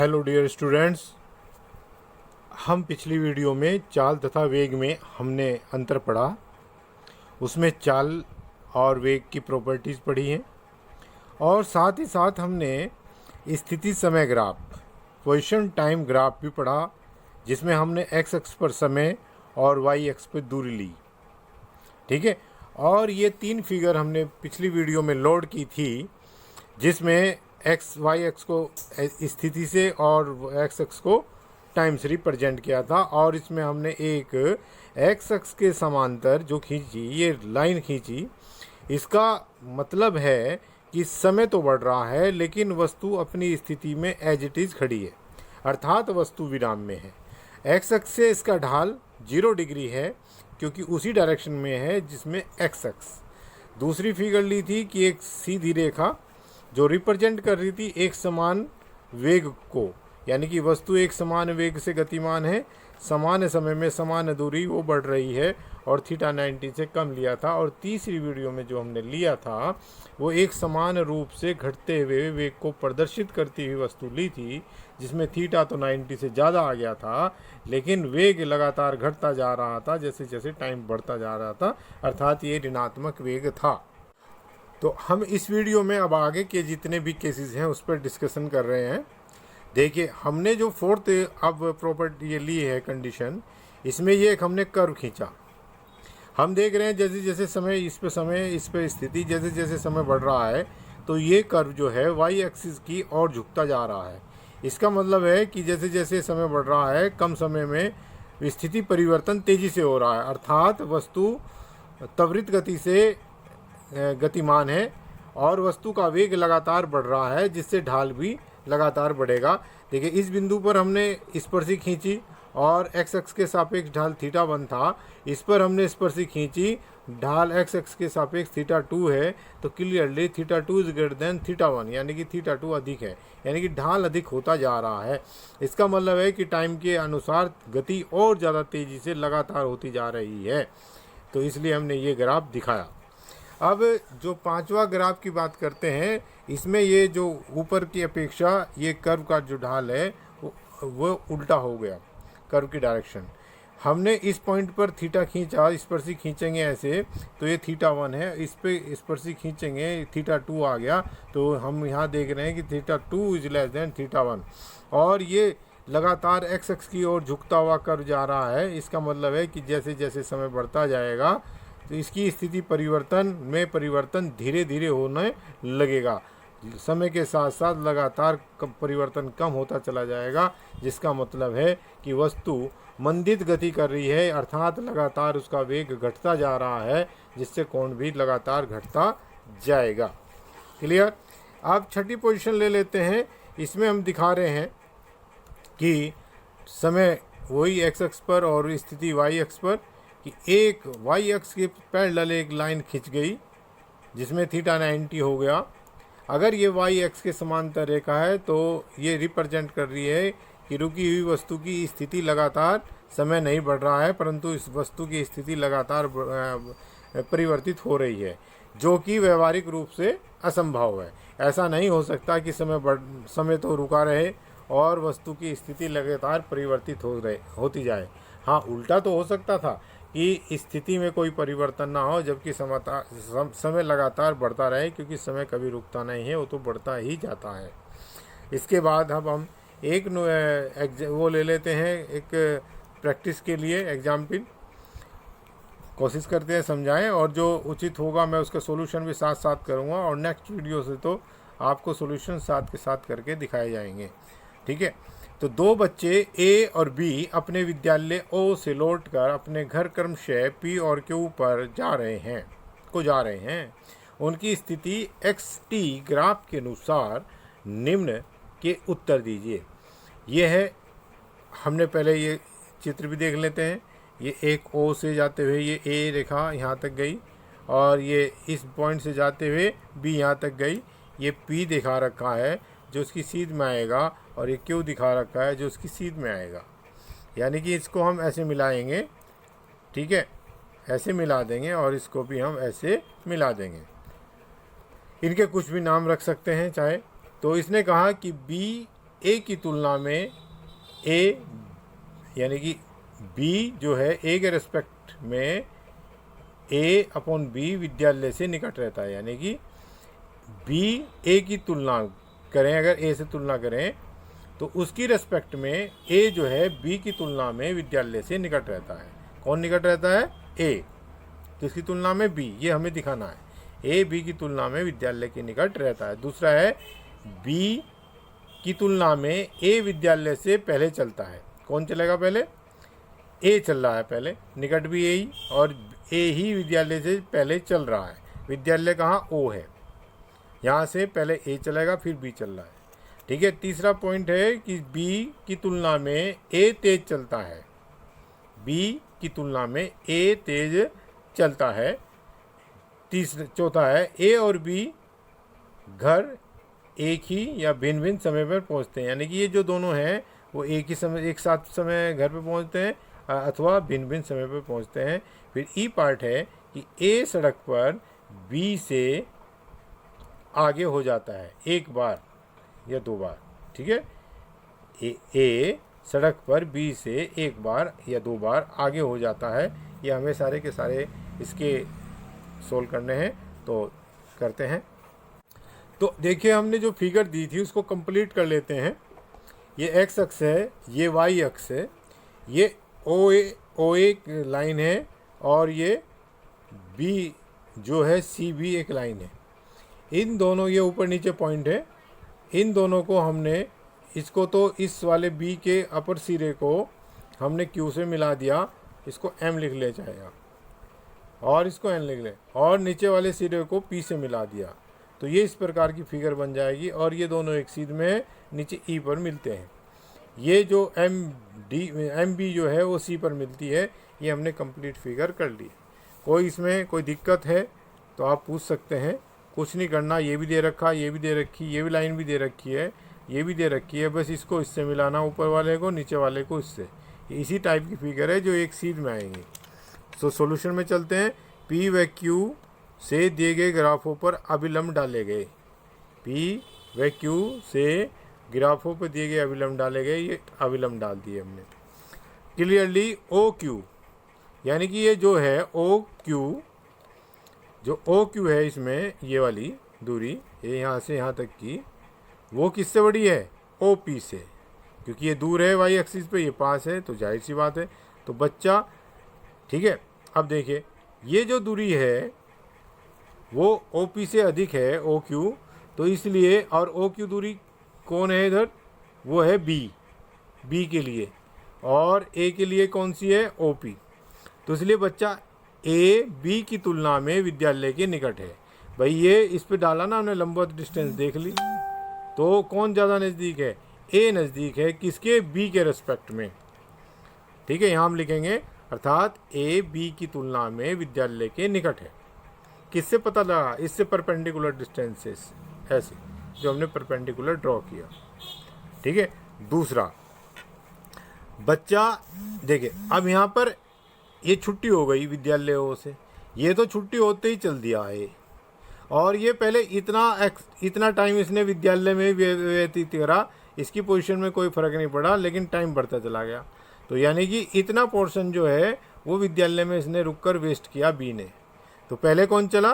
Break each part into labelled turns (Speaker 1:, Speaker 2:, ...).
Speaker 1: Hello dear students, हम पिछली video में चाल तथा वेग में हमने अंतर पढ़ा। उसमें चाल और वेग की प्रॉपर्टीज़ पढ़ी हैं और साथ ही साथ हमने स्थिति समय ग्राफ, पोजीशन टाइम ग्राफ भी पढ़ा, जिसमें हमने एक्स अक्ष पर समय और वाई अक्ष पर दूरी ली। ठीक है, और ये तीन फिगर हमने पिछली वीडियो में लोड की थी, जिसमें एक्स वाई एक्स को स्थिति से और एक्स अक्ष को टाइम से रिप्रेजेंट किया था। और इसमें हमने एक एक्स अक्ष के समांतर जो खींची, ये लाइन खींची, इसका मतलब है कि समय तो बढ़ रहा है लेकिन वस्तु अपनी स्थिति में एज इट इज़ खड़ी है, अर्थात वस्तु विराम में है। एक्स अक्ष से इसका ढाल 0 डिग्री है क्योंकि उसी डायरेक्शन में है जिसमें एक्स अक्ष। दूसरी फिगर ली थी कि एक सीधी रेखा जो रिप्रेजेंट कर रही थी एक समान वेग को, यानी कि वस्तु एक समान वेग से गतिमान है, समान समय में समान दूरी वो बढ़ रही है, और थीटा 90 से कम लिया था। और तीसरी वीडियो में जो हमने लिया था वो एक समान रूप से घटते हुए वेग को प्रदर्शित करती हुई वस्तु ली थी, जिसमें थीटा तो 90 से ज़्यादा आ गया था लेकिन वेग लगातार घटता जा रहा था जैसे जैसे टाइम बढ़ता जा रहा था, अर्थात ये ऋणात्मक वेग था। तो हम इस वीडियो में अब आगे के जितने भी केसेस हैं उस पर डिस्कशन कर रहे हैं। देखिए, हमने जो फोर्थ अब प्रॉपर्टी ये ली है कंडीशन, इसमें ये एक हमने कर्व खींचा। हम देख रहे हैं जैसे जैसे समय इस पे स्थिति जैसे जैसे समय बढ़ रहा है तो ये कर्व जो है वाई एक्सिस की ओर झुकता जा रहा है। इसका मतलब है कि जैसे जैसे समय बढ़ रहा है कम समय में स्थिति परिवर्तन तेज़ी से हो रहा है, अर्थात वस्तु त्वरित गति से गतिमान है और वस्तु का वेग लगातार बढ़ रहा है, जिससे ढाल भी लगातार बढ़ेगा। देखिए, इस बिंदु पर हमने स्पर्शी खींची और एक्स अक्ष के सापेक्ष ढाल थीटा 1 था, इस पर हमने स्पर्शी खींची, ढाल एक्स अक्ष के सापेक्ष थीटा 2 है, तो clearly theta 2 is greater than theta 1, यानी कि थीटा 2 अधिक है, यानी कि ढाल अधिक होता जा रहा है। इसका मतलब है कि टाइम के अनुसार गति और ज़्यादा तेज़ी से लगातार होती जा रही है, तो इसलिए हमने ये ग्राफ दिखाया। अब जो पांचवा ग्राफ की बात करते हैं, इसमें ये जो ऊपर की अपेक्षा ये कर्व का जो ढाल है वो उल्टा हो गया, कर्व की डायरेक्शन। हमने इस पॉइंट पर थीटा खींचा, स्पर्शी खींचेंगे ऐसे तो ये थीटा 1 है, इस पे स्पर्शी खींचेंगे थीटा 2 आ गया, तो हम यहाँ देख रहे हैं कि theta 2 is less than theta 1, और ये लगातार एक्स अक्ष की ओर झुकता हुआ कर्व जा रहा है। इसका मतलब है कि जैसे जैसे समय बढ़ता जाएगा तो इसकी स्थिति परिवर्तन धीरे धीरे होने लगेगा, समय के साथ साथ लगातार परिवर्तन कम होता चला जाएगा, जिसका मतलब है कि वस्तु मंदित गति कर रही है, अर्थात लगातार उसका वेग घटता जा रहा है, जिससे कोण भी लगातार घटता जाएगा। क्लियर। अब छठी पोजीशन ले लेते हैं। इसमें हम दिखा रहे हैं कि समय वही एक्स अक्ष पर और स्थिति वाई अक्ष पर, कि एक वाई अक्ष के पैरेलल एक लाइन खिंच गई जिसमें थीटा 90 हो गया। अगर ये वाई अक्ष के समांतर रेखा है तो ये रिप्रेजेंट कर रही है कि रुकी हुई वस्तु की स्थिति लगातार, समय नहीं बढ़ रहा है परंतु इस वस्तु की स्थिति लगातार परिवर्तित हो रही है, जो कि व्यवहारिक रूप से असंभव है। ऐसा नहीं हो सकता कि समय तो रुका रहे और वस्तु की स्थिति लगातार परिवर्तित होती जाए। हाँ, उल्टा तो हो सकता था कि स्थिति में कोई परिवर्तन ना हो जबकि समय लगातार बढ़ता रहे, क्योंकि समय कभी रुकता नहीं है, वो तो बढ़ता ही जाता है। इसके बाद अब हम एक वो ले लेते हैं, एक प्रैक्टिस के लिए एग्जाम्पल कोशिश करते हैं समझाएं, और जो उचित होगा मैं उसका सॉल्यूशन भी साथ साथ करूँगा, और नेक्स्ट वीडियो से तो आपको सॉल्यूशन साथ के साथ करके दिखाए जाएंगे। ठीक है, तो दो बच्चे ए और बी अपने विद्यालय ओ से लौटकर अपने घर क्रमशः पी और क्यू पर जा रहे हैं। उनकी स्थिति एक्स टी ग्राफ के अनुसार निम्न के उत्तर दीजिए। ये है, हमने पहले ये चित्र भी देख लेते हैं। ये एक ओ से जाते हुए ये ए रेखा यहाँ तक गई, और ये इस पॉइंट से जाते हुए बी यहाँ तक गई। ये पी दिखा रखा है जो उसकी सीध में आएगा, और ये क्यू दिखा रखा है जो उसकी सीध में आएगा, यानी कि इसको हम ऐसे मिलाएंगे। ठीक है, ऐसे मिला देंगे और इसको भी हम ऐसे मिला देंगे। इनके कुछ भी नाम रख सकते हैं चाहे। तो इसने कहा कि बी ए की तुलना में ए यानी कि बी जो है ए के रेस्पेक्ट में ए अपॉन बी विद्यालय से निकट रहता है। यानी कि बी ए की तुलना करें, अगर ए से तुलना करें तो उसकी रेस्पेक्ट में ए जो है बी की तुलना में विद्यालय से निकट रहता है। कौन निकट रहता है? ए। तो इसकी तुलना में बी, ये हमें दिखाना है। ए बी की तुलना में विद्यालय के निकट रहता है। दूसरा है बी की तुलना में ए विद्यालय से पहले चलता है। कौन चलेगा पहले? ए चल रहा है पहले, निकट भी ए ही, और ए ही विद्यालय से पहले चल रहा है। विद्यालय कहाँ? ओ है, यहाँ से पहले ए चलेगा फिर बी चल रहा है। ठीक है। तीसरा पॉइंट है कि बी की तुलना में ए तेज चलता है। बी की तुलना में ए तेज चलता है। चौथा है ए और बी घर एक ही या भिन्न भिन्न समय पर पहुंचते हैं। यानी कि ये जो दोनों हैं वो एक साथ समय घर पे पहुंचते हैं अथवा भिन्न भिन्न समय पर पहुंचते हैं। फिर ई पार्ट है कि ए सड़क पर बी से आगे हो जाता है एक बार या दो बार। ठीक है। ए सड़क पर बी से एक बार या दो बार आगे हो जाता है। ये हमें सारे के सारे इसके सोल्व करने हैं, तो करते हैं। तो देखिए हमने जो फिगर दी थी उसको कंप्लीट कर लेते हैं। ये एक्स अक्ष है, ये वाई अक्ष है, ये ओ एक लाइन है और ये बी जो है सी बी एक लाइन है। इन दोनों, ये ऊपर नीचे पॉइंट है, इन दोनों को हमने, इसको तो इस वाले बी के अपर सिरे को हमने क्यू से मिला दिया, इसको एम लिख ले जाएगा, और इसको एन लिख ले, और नीचे वाले सिरे को पी से मिला दिया। तो ये इस प्रकार की फिगर बन जाएगी और ये दोनों एक सीध में नीचे ई पर मिलते हैं। ये जो एम बी जो है वो सी पर मिलती है। ये हमने कंप्लीट फिगर कर ली। कोई इसमें कोई दिक्कत है तो आप पूछ सकते हैं, कुछ नहीं करना। ये भी दे रखा, ये भी दे रखी, ये भी लाइन भी दे रखी है, ये भी दे रखी है, बस इसको इससे मिलाना, ऊपर वाले को नीचे वाले को इससे। इसी टाइप की फिगर है जो एक सीध में आएंगी। तो सॉल्यूशन में चलते हैं। पी व क्यू से दिए गए ग्राफों पर अभिलंब डाले गए। पी व क्यू से ग्राफों पर दिए गए अभिलंब डाले गए। ये अभिलंब डाल दिए हमने। क्लियरली ओ क्यू, यानी कि ये जो है ओ क्यू, जो ओ क्यू है इसमें ये वाली दूरी, ये यहाँ से यहाँ तक की, वो किससे बड़ी है? ओ पी से, क्योंकि ये दूर है वाई एक्सिस पे, ये पास है, तो जाहिर सी बात है। तो बच्चा, ठीक है। अब देखिए ये जो दूरी है वो ओ पी से अधिक है, ओ क्यू, तो इसलिए, और ओ क्यू दूरी कौन है इधर? वो है बी के लिए, और ए के लिए कौन सी है? O P. तो इसलिए बच्चा ए बी की तुलना में विद्यालय के निकट है। भाई ये इस पे डाला ना हमने, लंबवत डिस्टेंस देख ली, तो कौन ज़्यादा नज़दीक है? ए नज़दीक है। किसके? बी के रेस्पेक्ट में। ठीक है। यहाँ हम लिखेंगे अर्थात ए बी की तुलना में विद्यालय के निकट है। किससे पता लगा? इससे परपेंडिकुलर डिस्टेंसेस, ऐसे जो हमने परपेंडिकुलर ड्रॉ किया। ठीक है। दूसरा बच्चा देखिए, अब यहाँ पर ये छुट्टी हो गई विद्यालयों से, ये तो छुट्टी होते ही चल दिया है, और ये पहले इतना टाइम इसने विद्यालय में व्यतीत करा, इसकी पोजीशन में कोई फ़र्क नहीं पड़ा, लेकिन टाइम बढ़ता चला गया। तो यानी कि इतना पोर्शन जो है वो विद्यालय में इसने रुककर वेस्ट किया बी ने। तो पहले कौन चला?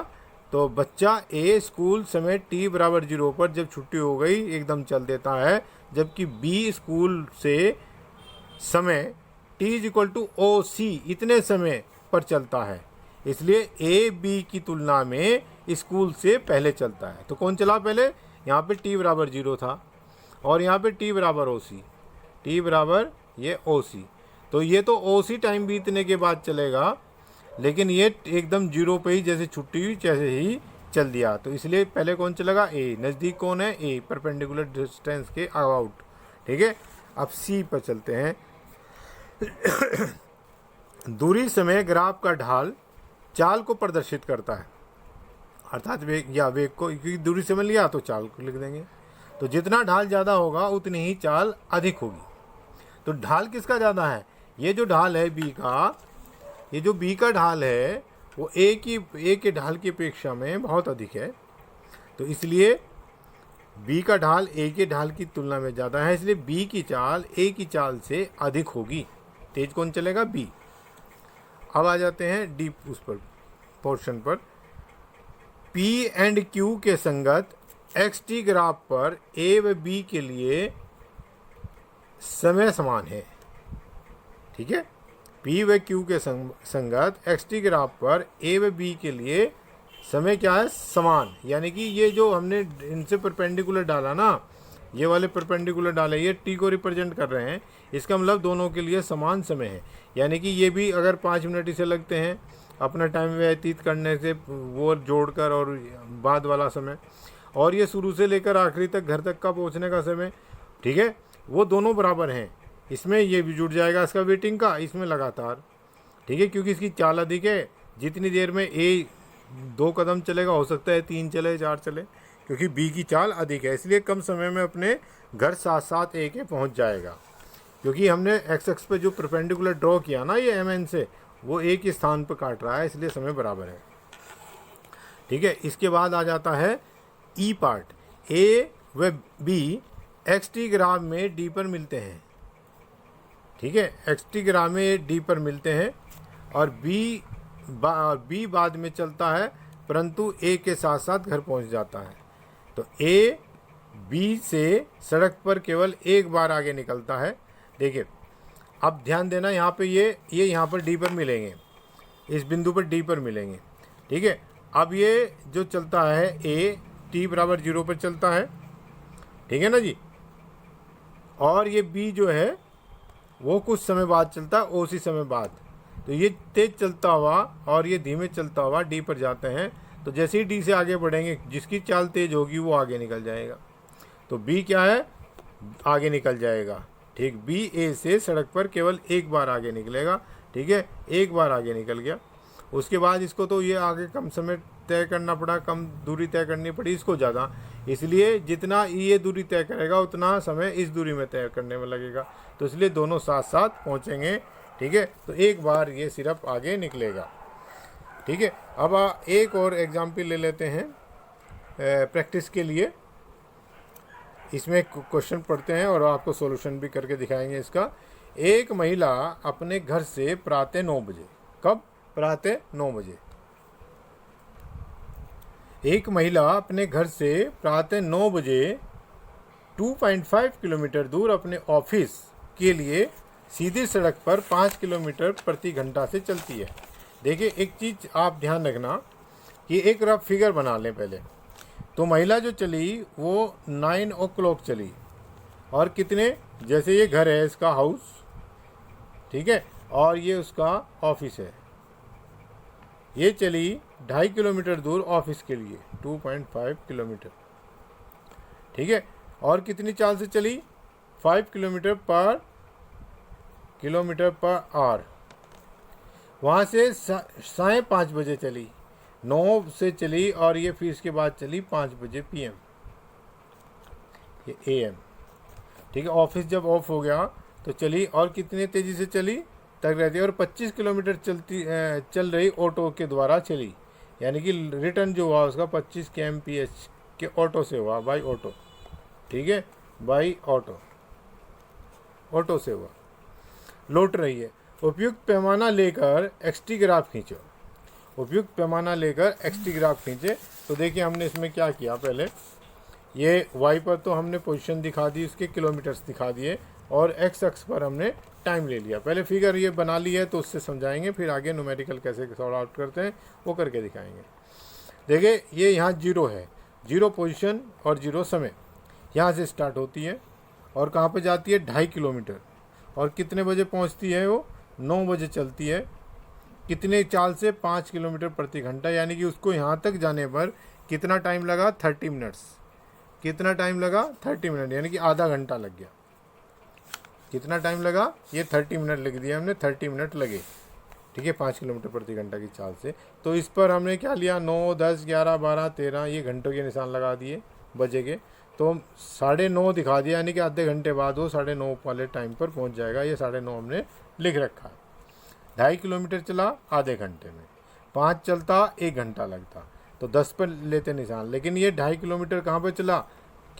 Speaker 1: तो बच्चा ए स्कूल समय टी बराबर 0 पर जब छुट्टी हो गई एकदम चल देता है, जबकि बी स्कूल से समय T is equal to O C इतने समय पर चलता है। इसलिए ए बी की तुलना में स्कूल से पहले चलता है। तो कौन चला पहले? यहाँ पे टी बराबर 0 था, और यहाँ पे टी बराबर ओ सी, टी बराबर ये ओ सी। तो ये तो ओ सी टाइम बीतने के बाद चलेगा, लेकिन ये एकदम 0 पे ही जैसे छुट्टी हुई जैसे ही चल दिया। तो इसलिए पहले कौन चलेगा? ए। नज़दीक कौन है? ए, परपेंडिकुलर डिस्टेंस के अबाउट। ठीक है। अब सी पर चलते हैं। दूरी समय ग्राफ का ढाल चाल को प्रदर्शित करता है, अर्थात वेग या वेग को, क्योंकि दूरी समय लिया तो चाल को लिख देंगे। तो जितना ढाल ज़्यादा होगा उतनी ही चाल अधिक होगी। तो ढाल किसका ज़्यादा है? ये जो ढाल है बी का, ये जो बी का ढाल है वो ए के ढाल की अपेक्षा में बहुत अधिक है। तो इसलिए बी का ढाल ए के ढाल की तुलना में ज़्यादा है, इसलिए बी की चाल ए की चाल से अधिक होगी। तेज कौन चलेगा? बी। अब आ जाते हैं डी उस पर पोर्शन पर। पी एंड क्यू के संगत एक्स टी ग्राफ पर ए व बी के लिए समय समान है। ठीक है, पी व क्यू के संगत एक्स टी ग्राफ पर ए व बी के लिए समय क्या है? समान। यानी कि ये जो हमने इनसे परपेंडिकुलर डाला ना, ये वाले परपेंडिकुलर डाले, ये टी को रिप्रेजेंट कर रहे हैं, इसका मतलब दोनों के लिए समान समय है। यानी कि ये भी अगर 5 मिनट इसे लगते हैं अपना टाइम व्यतीत करने से, वो जोड़कर, और बाद वाला समय, और ये शुरू से लेकर आखिरी तक घर तक का पहुंचने का समय, ठीक है, वो दोनों बराबर हैं। इसमें ये भी जुड़ जाएगा इसका वेटिंग का, इसमें लगातार, ठीक है, क्योंकि इसकी चाल अधिक है। जितनी देर में ए 2 कदम चलेगा, हो सकता है 3 चले, 4 चले, क्योंकि बी की चाल अधिक है, इसलिए कम समय में अपने घर साथ साथ ए के पहुंच जाएगा। क्योंकि हमने एक्स एक्स पे जो परपेंडिकुलर ड्रॉ किया ना ये एम एन से, वो ए के स्थान पर काट रहा है, इसलिए समय बराबर है। ठीक है, इसके बाद आ जाता है ई पार्ट। ए व बी एक्स टी ग्राफ में डी पर मिलते हैं। ठीक है, एक्स टी ग्राफ में डी पर मिलते हैं, और बी बाद में चलता है, परंतु ए के साथ साथ घर पहुंच जाता है। तो ए बी से सड़क पर केवल एक बार आगे निकलता है। देखिए, अब ध्यान देना, यहाँ पे ये यहाँ पर डी पर मिलेंगे, इस बिंदु पर डी पर मिलेंगे। ठीक है, अब ये जो चलता है ए टी बराबर 0 पर चलता है, ठीक है ना जी, और ये बी जो है वो कुछ समय बाद चलता है, उसी समय बाद। तो ये तेज चलता हुआ और ये धीमे चलता हुआ डी पर जाते हैं। तो जैसे ही डी से आगे बढ़ेंगे, जिसकी चाल तेज होगी वो आगे निकल जाएगा। तो बी क्या है? आगे निकल जाएगा। ठीक, बी ए से सड़क पर केवल एक बार आगे निकलेगा। ठीक है, एक बार आगे निकल गया, उसके बाद इसको तो ये आगे कम समय तय करना पड़ा, कम दूरी तय करनी पड़ी इसको ज़्यादा, इसलिए जितना ये दूरी तय करेगा उतना समय इस दूरी में तय करने में लगेगा। तो इसलिए दोनों साथ साथ पहुँचेंगे। ठीक है, तो एक बार ये सिर्फ आगे निकलेगा। ठीक है, अब एक और एग्जाम्पल ले लेते हैं प्रैक्टिस के लिए। इसमें क्वेश्चन पढ़ते हैं और आपको सॉल्यूशन भी करके दिखाएंगे इसका। एक महिला अपने घर से प्रातः 9 बजे, कब? प्रातः 9 बजे। एक महिला अपने घर से प्रातः 9 बजे 2.5 किलोमीटर दूर अपने ऑफिस के लिए सीधी सड़क पर 5 किलोमीटर प्रति घंटा से चलती है। देखिए, एक चीज़ आप ध्यान रखना कि एक रफ फिगर बना लें पहले। तो महिला जो चली वो 9 o'clock चली, और कितने, जैसे ये घर है इसका हाउस, ठीक है, और ये उसका ऑफिस है, ये चली 2.5 किलोमीटर दूर ऑफिस के लिए, 2.5 किलोमीटर। ठीक है, और कितनी चाल से चली? 5 किलोमीटर पर आवर। वहाँ से 5:30 बजे चली, 9 से चली, और ये फिर इसके बाद चली 5 बजे PM, ये AM। ठीक है, ऑफिस जब ऑफ हो गया तो चली, और कितनी तेज़ी से चली तक रहती है, और 25 किलोमीटर चल रही ऑटो के द्वारा चली, यानी कि रिटर्न जो हुआ उसका 25 kmph के ऑटो से हुआ, बाई ऑटो। ठीक है, बाई ऑटो से हुआ। लौट रही है। उपयुक्त पैमाना लेकर एक्सटी ग्राफ खींचो। उपयुक्त पैमाना लेकर एक्सटी ग्राफ खींचे। तो देखिए, हमने इसमें क्या किया, पहले ये वाई पर तो हमने पोजीशन दिखा दी, इसके किलोमीटर्स दिखा दिए, और एक्स अक्ष पर हमने टाइम ले लिया। पहले फिगर ये बना ली है तो उससे समझाएंगे, फिर आगे न्यूमेरिकल कैसे सॉल्व आउट करते हैं वो करके दिखाएंगे। देखिए, ये यहाँ 0 है, 0 पोजीशन और 0 समय। यहाँ से स्टार्ट होती है और कहाँ पे जाती है? 2.5 किलोमीटर। और कितने बजे पहुँचती है वो? 9 बजे चलती है। कितने चाल से? 5 किलोमीटर प्रति घंटा। यानी कि उसको यहाँ तक जाने पर कितना टाइम लगा? 30 मिनट्स। कितना टाइम लगा? 30 मिनट, यानी कि आधा घंटा लग गया। कितना टाइम लगा? ये 30 मिनट लिख दिया हमने, 30 मिनट लगे। ठीक है, 5 किलोमीटर प्रति घंटा की चाल से। तो इस पर हमने क्या लिया? 9, 10, 11, 12, 13, ये घंटों के निशान लगा दिए बजे के। तो 9:30 दिखा दिया, यानी कि आधे घंटे बाद वो 9:30 वाले टाइम पर पहुंच जाएगा। ये 9:30 हमने लिख रखा है। 2.5 किलोमीटर चला आधे घंटे में, 5 चलता 1 घंटा लगता, तो 10 पर लेते निशान। लेकिन ये 2.5 किलोमीटर कहाँ पर चला?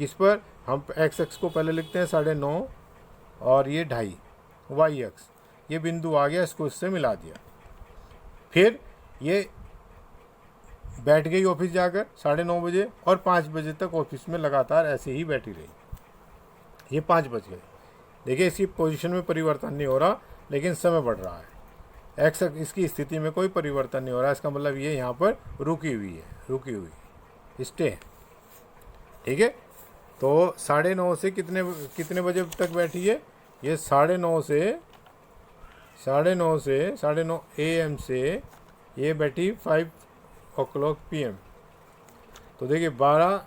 Speaker 1: किस पर, हम एक्स अक्ष को पहले लिखते हैं 9.5 और ये 2.5 वाई अक्ष, ये बिंदु आ गया, इसको इससे मिला दिया। फिर ये बैठ गई ऑफिस जाकर 9:30 बजे और 5 बजे तक ऑफिस में लगातार ऐसे ही बैठी रही। ये 5 बज गए, देखिए इसकी पोजीशन में परिवर्तन नहीं हो रहा लेकिन समय बढ़ रहा है। एक्स इसकी स्थिति में कोई परिवर्तन नहीं हो रहा, इसका मतलब ये यहाँ पर रुकी हुई स्टे है। ठीक है, तो 9:30 से कितने बजे तक बैठी है, ये 9:30 AM से ये बैठी 5 o'clock PM। तो देखिए 12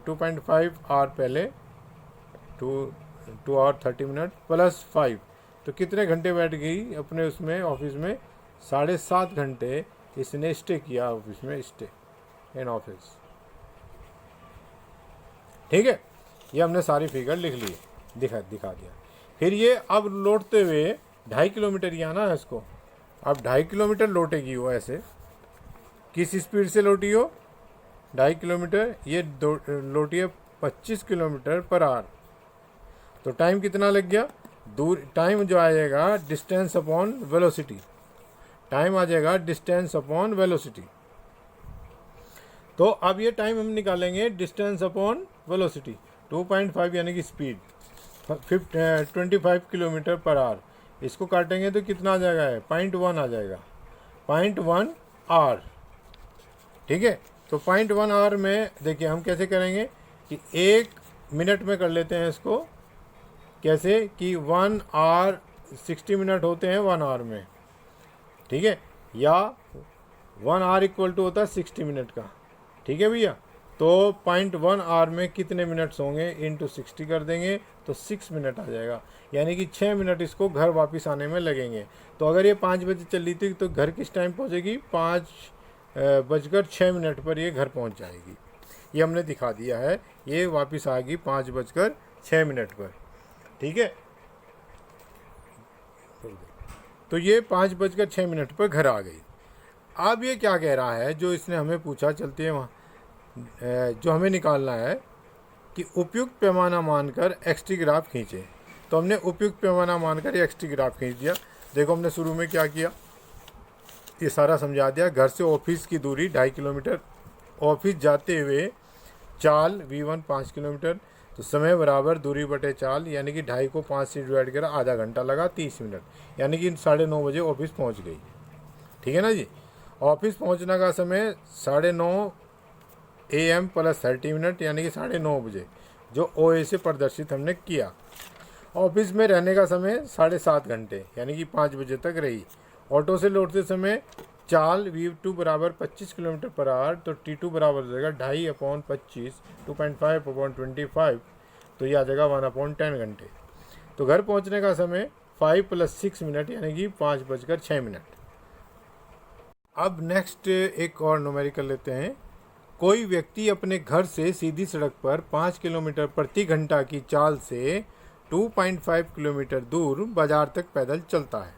Speaker 1: 2.5 आवर पहले 2 आवर 30 मिनट प्लस 5, तो कितने घंटे बैठ गई अपने उसमें ऑफिस में, 7.5 घंटे इसने स्टे किया ऑफिस में, स्टे इन ऑफिस। ठीक है, ये हमने सारी फिगर लिख ली, दिखा दिया। फिर ये अब लौटते हुए 2.5 किलोमीटर ही आना है इसको। अब 2.5 किलोमीटर लौटेगी वो, ऐसे किस स्पीड से लौटी हो, 2.5 किलोमीटर, ये लौटी है 25 किलोमीटर पर आवर। तो टाइम कितना लग गया, टाइम जो आएगा डिस्टेंस अपॉन वेलोसिटी, टाइम आ जाएगा डिस्टेंस अपॉन वेलोसिटी। तो अब ये टाइम हम निकालेंगे डिस्टेंस अपॉन वेलोसिटी, 2.5 यानी कि स्पीड 25 किलोमीटर पर आवर, इसको काटेंगे तो कितना आ जाएगा, 0.1 आ जाएगा, 0.1 आवर। ठीक है, तो 0.1 आवर में देखिए हम कैसे करेंगे कि 1 मिनट में कर लेते हैं इसको, कैसे कि 1 आवर 60 मिनट होते हैं 1 आवर में। ठीक है, या 1 आवर इक्वल टू होता है 60 मिनट का। ठीक है भैया, तो 0.1 आवर में कितने मिनट्स होंगे, इंटू 60 कर देंगे तो 6 मिनट आ जाएगा, यानी कि 6 मिनट इसको घर वापस आने में लगेंगे। तो अगर ये 5 बजे चल रही थी तो घर किस टाइम पहुंचेगी, 5:06 पर ये घर पहुंच जाएगी। ये हमने दिखा दिया है, ये वापस आएगी 5:06 पर। ठीक है, तो ये 5:06 पर घर आ गई। अब ये क्या कह रहा है, जो इसने हमें पूछा, चलते हैं वहाँ, जो हमें निकालना है कि उपयुक्त पैमाना मानकर एक्सटी ग्राफ खींचे। तो हमने उपयुक्त पैमाना मानकर एक्सटी ग्राफ खींच दिया। देखो हमने शुरू में क्या किया, ये सारा समझा दिया। घर से ऑफिस की दूरी 2.5 किलोमीटर, ऑफिस जाते हुए चाल V1 5 किलोमीटर, तो समय बराबर दूरी बटे चाल, यानी कि 2.5 को 5 से डिवाइड करा, आधा घंटा लगा 30 मिनट, यानी कि 9:30 बजे ऑफिस पहुंच गई। ठीक है ना जी, ऑफिस पहुंचने का समय 9:30 AM प्लस 30 मिनट, यानी कि 9:30 बजे, जो OA से प्रदर्शित हमने किया। ऑफिस में रहने का समय 7.5 घंटे, यानी कि 5 बजे तक रही। ऑटो से लौटते समय चाल V2 बराबर 25 किलोमीटर पर आवर, तो T2 बराबर हो जाएगा 2.5/25, 2.5/25, तो ये आ जाएगा 1/10 घंटे। तो घर पहुंचने का समय 5 + 6 मिनट, यानी कि 5:06। अब नेक्स्ट एक और न्यूमेरिकल लेते हैं। कोई व्यक्ति अपने घर से सीधी सड़क पर 5 किलोमीटर प्रति घंटा की चाल से 2.5 किलोमीटर दूर बाजार तक पैदल चलता है।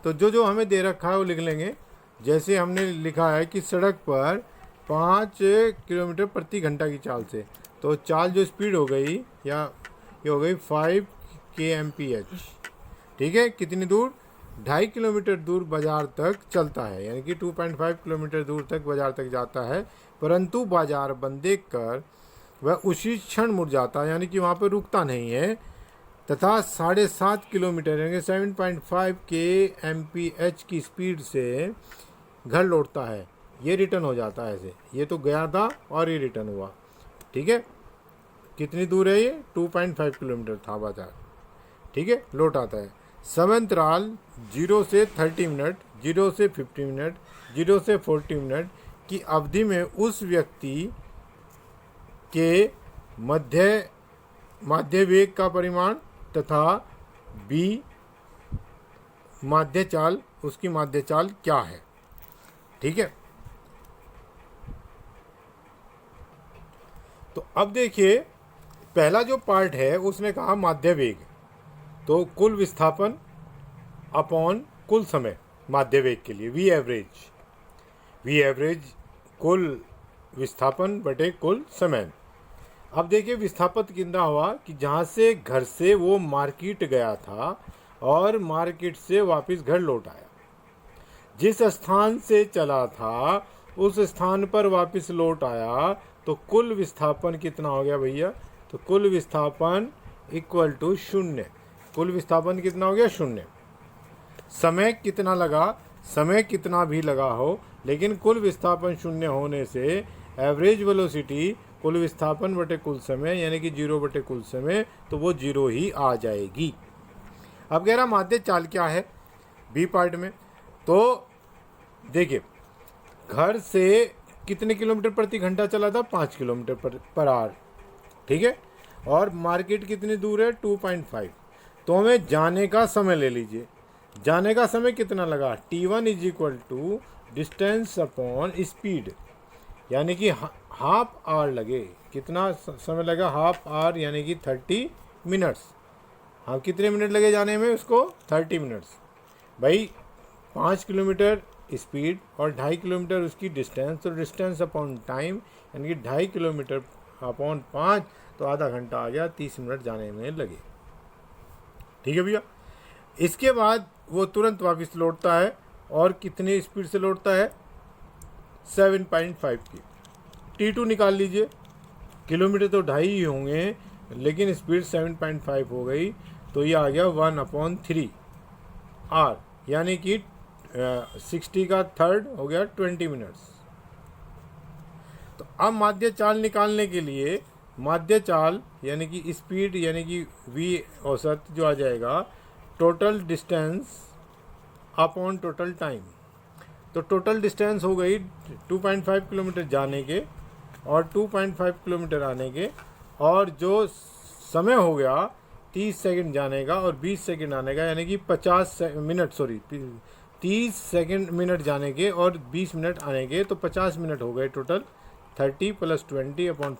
Speaker 1: तो जो हमें दे रखा है वो लिख लेंगे। जैसे हमने लिखा है कि सड़क पर 5 किलोमीटर प्रति घंटा की चाल से, तो चाल जो स्पीड हो गई, या ये हो गई 5 kmph। ठीक है, कितनी दूर, 2.5 किलोमीटर दूर बाजार तक चलता है, यानी कि 2.5 किलोमीटर दूर तक बाजार तक जाता है, परंतु बाजार बंद देख कर वह उसी क्षण मुड़ जाता है, यानी कि वहाँ पर रुकता नहीं है, तथा 7.5 किलोमीटर यानी 7.5 kmph की स्पीड से घर लौटता है। ये रिटर्न हो जाता है ऐसे, ये तो गया था और ये रिटर्न हुआ। ठीक है, कितनी दूर है ये, 2.5 किलोमीटर था बाजार। ठीक है, लौट आता है। समयांतराल 0 से 30 मिनट, 0 से 50 मिनट, 0 से 40 मिनट की अवधि में उस व्यक्ति के माध्य वेग का परिमाण तथा B माध्य चाल, उसकी माध्य चाल क्या है। ठीक है, तो अब देखिए पहला जो पार्ट है उसने कहा माध्य वेग, तो कुल विस्थापन अपॉन कुल समय माध्य वेग के लिए वी एवरेज कुल विस्थापन बटे कुल समय। अब देखिए विस्थापन कितना हुआ कि जहाँ से घर से वो मार्केट गया था और मार्केट से वापस घर लौट आया, जिस स्थान से चला था उस स्थान पर वापस लौट आया, तो कुल विस्थापन कितना हो गया भैया? तो कुल विस्थापन इक्वल टू 0। कुल विस्थापन कितना हो गया? 0। समय कितना लगा? समय कितना भी लगा हो, लेकिन कुल विस्थापन 0 होने से एवरेज वेलोसिटी कुल विस्थापन बटे कुल समय यानी कि 0 बटे कुल समय, तो वो 0 ही आ जाएगी। अब कह रहा माध्य चाल क्या है बी पार्ट में। तो देखिए घर से कितने किलोमीटर प्रति घंटा चला था? 5 किलोमीटर पर आवर, ठीक है। और मार्केट कितनी दूर है? 2.5। तो हमें जाने का समय ले लीजिए। जाने का समय कितना लगा? T1 is equal to distance upon speed, यानी कि हाफ आवर लगे। कितना समय लगा? हाफ आवर यानी कि 30 मिनट्स। हाँ, कितने मिनट लगे जाने में उसको? 30 मिनट्स। भाई 5 किलोमीटर स्पीड और 2.5 किलोमीटर उसकी डिस्टेंस, तो डिस्टेंस अपॉन टाइम यानी कि 2.5 किलोमीटर अपॉन 5, तो आधा घंटा आ गया, 30 मिनट जाने में लगे। ठीक है भैया। इसके बाद वो तुरंत वापस लौटता है और कितनी स्पीड से लौटता है? 7.5 की। T2 निकाल लीजिए। किलोमीटर तो 2.5 ही होंगे, लेकिन स्पीड 7.5 हो गई, तो ये आ गया 1/3 आर, यानी कि 60 का थर्ड हो गया 20 मिनट्स। तो अब माध्य चाल निकालने के लिए माध्य चाल यानी कि स्पीड यानी कि v औसत जो आ जाएगा total distance upon total time. तो टोटल डिस्टेंस हो गई 2.5 किलोमीटर जाने के और 2.5 किलोमीटर आने के, और जो समय हो गया 30 सेकंड जाने का और 20 सेकंड आने का, यानी कि 30 सेकंड मिनट जाने के और 20 मिनट आने के, तो 50 मिनट हो गए टोटल। 30 + 20 अपॉन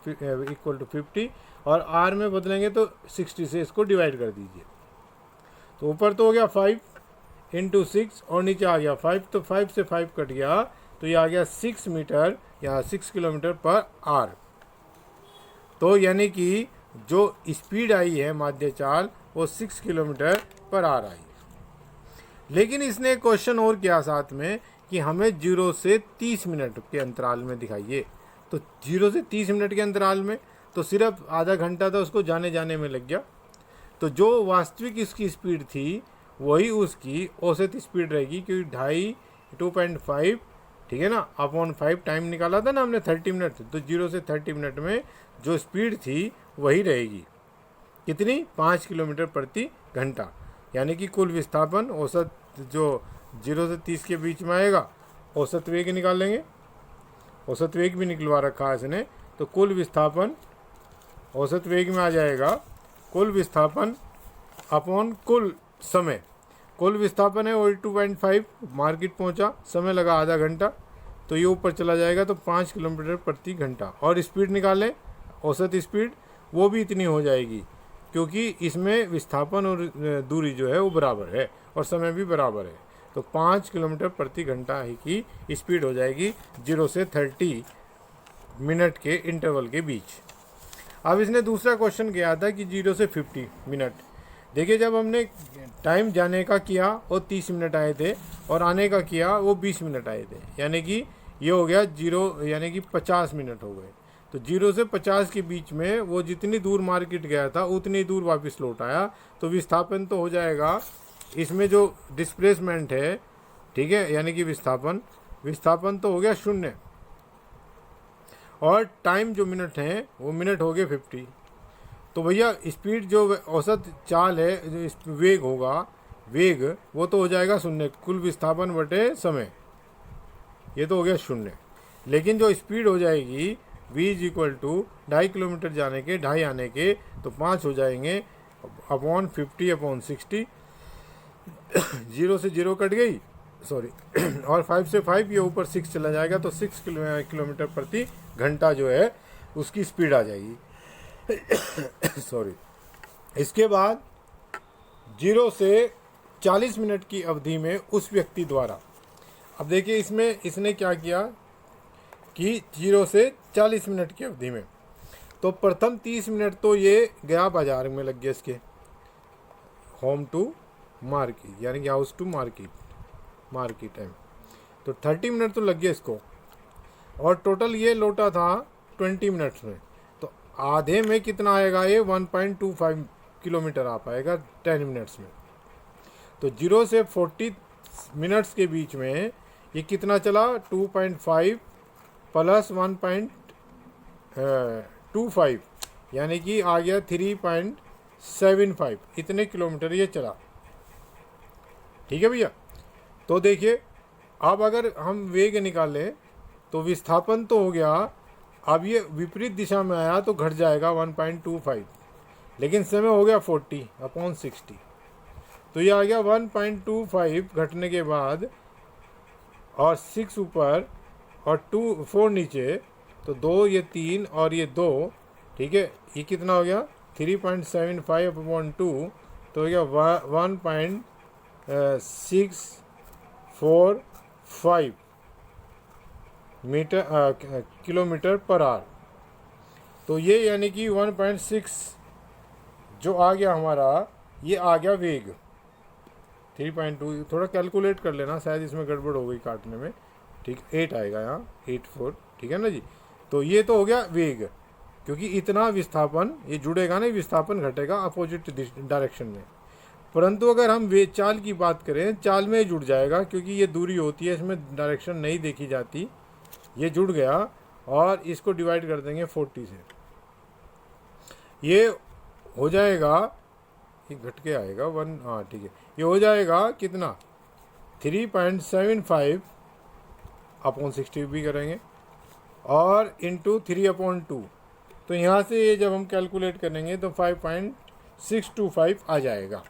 Speaker 1: इक्वल टू 50, और आर में बदलेंगे तो 60 से इसको डिवाइड कर दीजिए। तो ऊपर तो हो गया 5 × 6 और नीचे आ गया 5, तो 5 से 5 कट गया, तो ये आ गया 6 मीटर या 6 किलोमीटर पर आवर। तो यानी कि जो स्पीड आई है माध्य चाल वो 6 किलोमीटर पर आवर आई। लेकिन इसने क्वेश्चन और किया साथ में कि हमें 0 से 30 मिनट के अंतराल में दिखाइए। तो 0 से 30 मिनट के अंतराल में तो सिर्फ आधा घंटा तो उसको जाने जाने में लग गया। तो जो वास्तविक इसकी स्पीड थी वही उसकी औसत स्पीड रहेगी, क्योंकि 2.5 ठीक है ना अपॉन 5 टाइम निकाला था ना हमने 30 मिनट, तो 0 से 30 मिनट में जो स्पीड थी वही रहेगी। कितनी? 5 किलोमीटर प्रति घंटा, यानी कि कुल विस्थापन औसत जो 0 से 30 के बीच में आएगा, औसत वेग निकालेंगे। औसत वेग भी निकलवा रखा है इसने, तो कुल विस्थापन औसत वेग में आ जाएगा कुल विस्थापन अपॉन कुल समय। कुल विस्थापन है वही 2.5, मार्केट पहुंचा, समय लगा आधा घंटा, तो ये ऊपर चला जाएगा, तो 5 किलोमीटर प्रति घंटा। और स्पीड निकालें, औसत स्पीड वो भी इतनी हो जाएगी, क्योंकि इसमें विस्थापन और दूरी जो है वो बराबर है और समय भी बराबर है। तो 5 किलोमीटर प्रति घंटा ही की स्पीड हो जाएगी 0 से 30 मिनट के इंटरवल के बीच। अब इसने दूसरा क्वेश्चन किया था कि 0 से 50 मिनट। देखिए जब हमने टाइम जाने का किया वो 30 मिनट आए थे और आने का किया वो 20 मिनट आए थे, यानी कि ये हो गया 0 यानी कि 50 मिनट हो गए। तो 0 से 50 के बीच में वो जितनी दूर मार्केट गया था उतनी दूर वापस लौट आया, तो विस्थापन तो हो जाएगा इसमें जो डिस्प्लेसमेंट है, ठीक है, यानी कि विस्थापन तो हो गया 0, और टाइम जो मिनट हैं वो मिनट हो गए 50। तो भैया स्पीड जो औसत चाल है जो वेग होगा, वेग वो तो हो जाएगा 0, कुल विस्थापन बटे समय, ये तो हो गया 0। लेकिन जो स्पीड हो जाएगी v = 2.5 किलोमीटर जाने के 2.5 आने के, तो 5 हो जाएंगे अपॉन 50 अपॉन 60। 0 से 0 कट गई, सॉरी, और 5 से 5 ये ऊपर 6 चला जाएगा, तो 6 किलोमीटर प्रति घंटा जो है उसकी स्पीड आ जाएगी। सॉरी। इसके बाद 0 से 40 मिनट की अवधि में उस व्यक्ति द्वारा, अब देखिए इसमें इसने क्या किया कि 0 से 40 मिनट की अवधि में तो प्रथम 30 मिनट तो ये गया बाजार में लग गया इसके, होम टू मार्केट यानी कि हाउस टू मार्केट टाइम, तो 30 मिनट तो लग गया इसको। और टोटल ये लौटा था 20 मिनट्स में, तो आधे में कितना आएगा, ये 1.25 किलोमीटर आ पाएगा 10 मिनट्स में। तो 0 से 40 मिनट्स के बीच में ये कितना चला, 2.5 प्लस 1.25 यानी कि आ गया 3.75, इतने किलोमीटर ये चला। ठीक है भैया। तो देखिए अब अगर हम वेग निकालें तो विस्थापन तो हो गया, अब ये विपरीत दिशा में आया तो घट जाएगा 1.25, लेकिन समय हो गया 40/60, तो ये आ गया 1.25 घटने के बाद, और 6 ऊपर और 4 नीचे, तो 2 ये 3 और ये 2, ठीक है, ये कितना हो गया 3.75/2, तो हो गया 1.645 किलोमीटर पर आवर। तो ये यानी कि 1.6 जो आ गया हमारा, ये आ गया वेग। 3.2 थोड़ा कैलकुलेट कर लेना, शायद इसमें गड़बड़ हो गई काटने में, ठीक, 8 आएगा यहाँ, 84, ठीक है ना जी। तो ये तो हो गया वेग, क्योंकि इतना विस्थापन ये जुड़ेगा नहीं, विस्थापन घटेगा अपोजिट डायरेक्शन में। परंतु अगर हम चाल की बात करें, चाल में जुड़ जाएगा, क्योंकि ये दूरी होती है, इसमें डायरेक्शन नहीं देखी जाती, ये जुड़ गया, और इसको डिवाइड कर देंगे 40 से, ये हो जाएगा, ये घट के आएगा 1, हाँ ठीक है, ये हो जाएगा कितना 3.75/60 भी करेंगे, और इंटू 3/2, तो यहाँ से ये जब हम कैलकुलेट करेंगे तो 5.625 आ जाएगा।